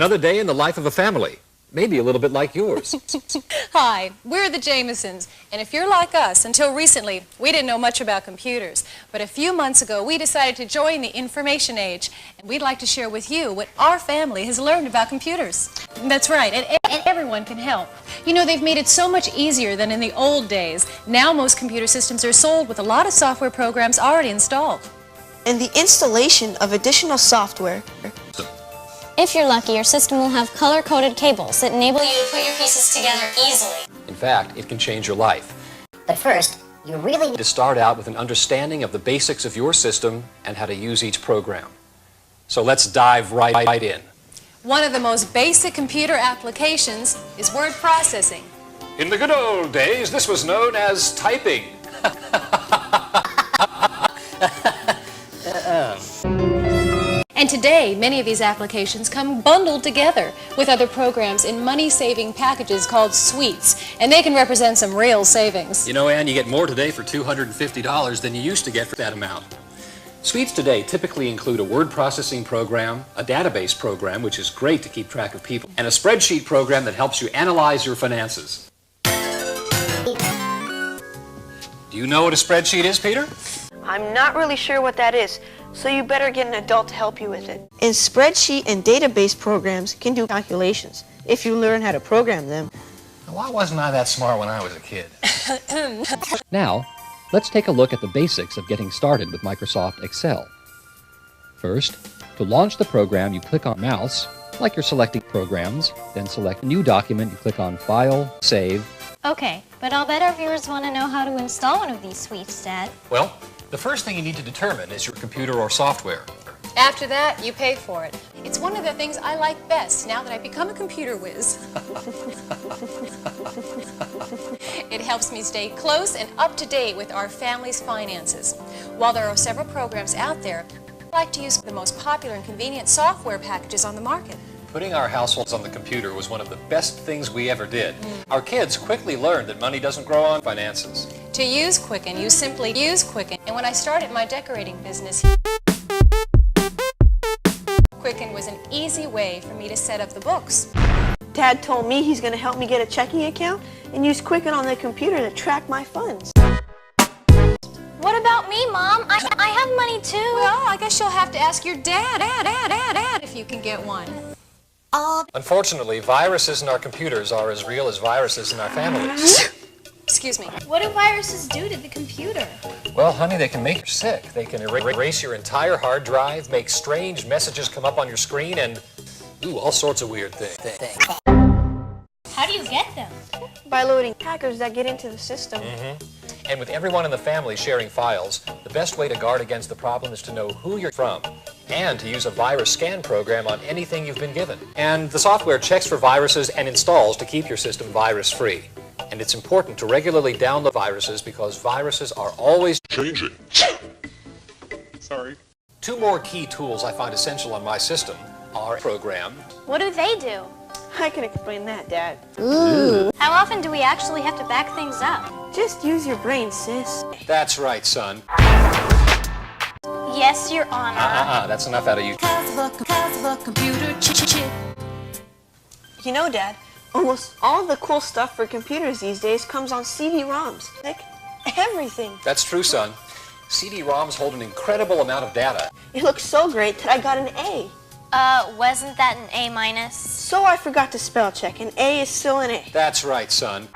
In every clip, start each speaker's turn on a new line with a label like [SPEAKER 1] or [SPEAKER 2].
[SPEAKER 1] another day in the life of a family, maybe a little bit like yours.
[SPEAKER 2] Hi, we're the Jamisons, and if you're like us, until recently, we didn't know much about computers. But a few months ago, we decided to join the information age, and we'd like to share with you what our family has learned about computers. That's right, and everyone can help. You know, they've made it so much easier than in the old days. Now most computer systems are sold with a lot of software programs already installed.
[SPEAKER 3] And the installation of additional software.
[SPEAKER 4] If you're lucky, your system will have color-coded cables that enable you to put your pieces together easily.
[SPEAKER 1] In fact, it can change your life.
[SPEAKER 5] But first, you really need
[SPEAKER 1] To start out with an understanding of the basics of your system and how to use each program. So let's dive right in.
[SPEAKER 2] One of the most basic computer applications is word processing.
[SPEAKER 1] In the good old days, this was known as typing.
[SPEAKER 2] And today, many of these applications come bundled together with other programs in money-saving packages called suites, and they can represent some real savings.
[SPEAKER 1] You know, Ann, you get more today for $250 than you used to get for that amount. Suites today typically include a word processing program, a database program, which is great to keep track of people, and a spreadsheet program that helps you analyze your finances. Do you know what a spreadsheet is, Peter?
[SPEAKER 3] I'm not really sure what that is, so you better get an adult to help you with it. And spreadsheet and database programs can do calculations if you learn how to program them.
[SPEAKER 1] Why wasn't I that smart when I was a kid?
[SPEAKER 6] Now, let's take a look at the basics of getting started with Microsoft Excel. First, to launch the program, you click on Mouse, like you're selecting Programs, then select New Document, you click on File, Save.
[SPEAKER 4] Okay, but I'll bet our viewers want to know how to install one of these suites, Dad.
[SPEAKER 1] Well, the first thing you need to determine is your computer or software.
[SPEAKER 2] After that, you pay for it. It's one of the things I like best now that I've become a computer whiz. It helps me stay close and up to date with our family's finances. While there are several programs out there, I like to use the most popular and convenient software packages on the market.
[SPEAKER 1] Putting our households on the computer was one of the best things we ever did. Our kids quickly learned that money doesn't grow on finances.
[SPEAKER 2] To use Quicken, you simply use Quicken. And when I started my decorating business, Quicken was an easy way for me to set up the books.
[SPEAKER 3] Dad told me he's going to help me get a checking account and use Quicken on the computer to track my funds.
[SPEAKER 4] What about me, Mom? I have money too.
[SPEAKER 2] Well, I guess you'll have to ask your dad if you can get one.
[SPEAKER 1] Unfortunately, viruses in our computers are as real as viruses in our families.
[SPEAKER 2] Excuse me.
[SPEAKER 4] What do viruses do to the computer?
[SPEAKER 1] Well, honey, they can make you sick. They can erase your entire hard drive, make strange messages come up on your screen, and do all sorts of weird things.
[SPEAKER 4] How do you get them?
[SPEAKER 3] By loading hackers that get into the system.
[SPEAKER 1] And with everyone in the family sharing files, the best way to guard against the problem is to know who you're from and to use a virus scan program on anything you've been given. And the software checks for viruses and installs to keep your system virus-free. And it's important to regularly download viruses because viruses are always changing. Sorry. Two more key tools I find essential on my system are program.
[SPEAKER 4] What do they do?
[SPEAKER 3] I can explain that, Dad.
[SPEAKER 4] How often do we actually have to back things up?
[SPEAKER 3] Just use your brain, sis.
[SPEAKER 1] That's right, son.
[SPEAKER 4] Yes, Your Honor.
[SPEAKER 1] That's enough out of you.
[SPEAKER 3] You know, Dad, almost all the cool stuff for computers these days comes on CD-ROMs. Like, everything.
[SPEAKER 1] That's true, son. CD-ROMs hold an incredible amount of data.
[SPEAKER 3] It looks so great that I got an A.
[SPEAKER 4] Wasn't that an A-?
[SPEAKER 3] So I forgot to spell check. An A is still an A.
[SPEAKER 1] That's right, son.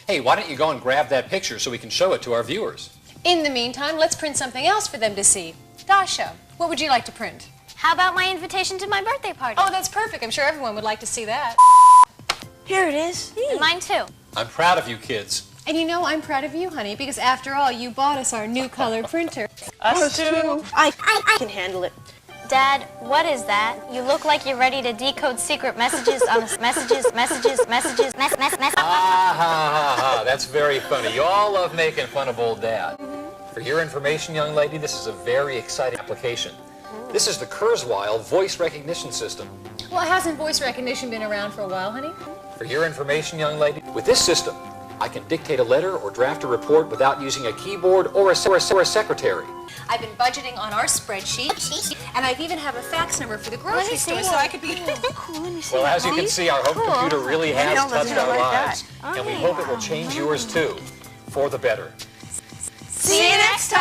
[SPEAKER 1] Hey, why don't you go and grab that picture so we can show it to our viewers?
[SPEAKER 2] In the meantime, let's print something else for them to see. Dasha, what would you like to print?
[SPEAKER 4] How about my invitation to my birthday party?
[SPEAKER 2] Oh, that's perfect. I'm sure everyone would like to see that.
[SPEAKER 3] Here it is.
[SPEAKER 4] And mine too.
[SPEAKER 1] I'm proud of you kids.
[SPEAKER 2] And you know, I'm proud of you, honey, because after all, you bought us our new color printer.
[SPEAKER 3] Us too. I can handle it.
[SPEAKER 4] Dad, what is that? You look like you're ready to decode secret messages on messages.
[SPEAKER 1] That's very funny. You all love making fun of old Dad. For your information, young lady, this is a very exciting application. This is the Kurzweil voice recognition system.
[SPEAKER 2] Well, hasn't voice recognition been around for a while, honey?
[SPEAKER 1] For your information, young lady, with this system, I can dictate a letter or draft a report without using a keyboard or a secretary.
[SPEAKER 2] I've been budgeting on our spreadsheet, And I even have a fax number for the grocery store, so I could be...
[SPEAKER 3] Cool, let me see.
[SPEAKER 1] Well, as you can see, our home computer really has
[SPEAKER 3] Danielle
[SPEAKER 1] touched
[SPEAKER 3] doesn't
[SPEAKER 1] our
[SPEAKER 3] like
[SPEAKER 1] lives.
[SPEAKER 3] that.
[SPEAKER 1] And we hope it will change yours too, for the better.
[SPEAKER 3] See you next time.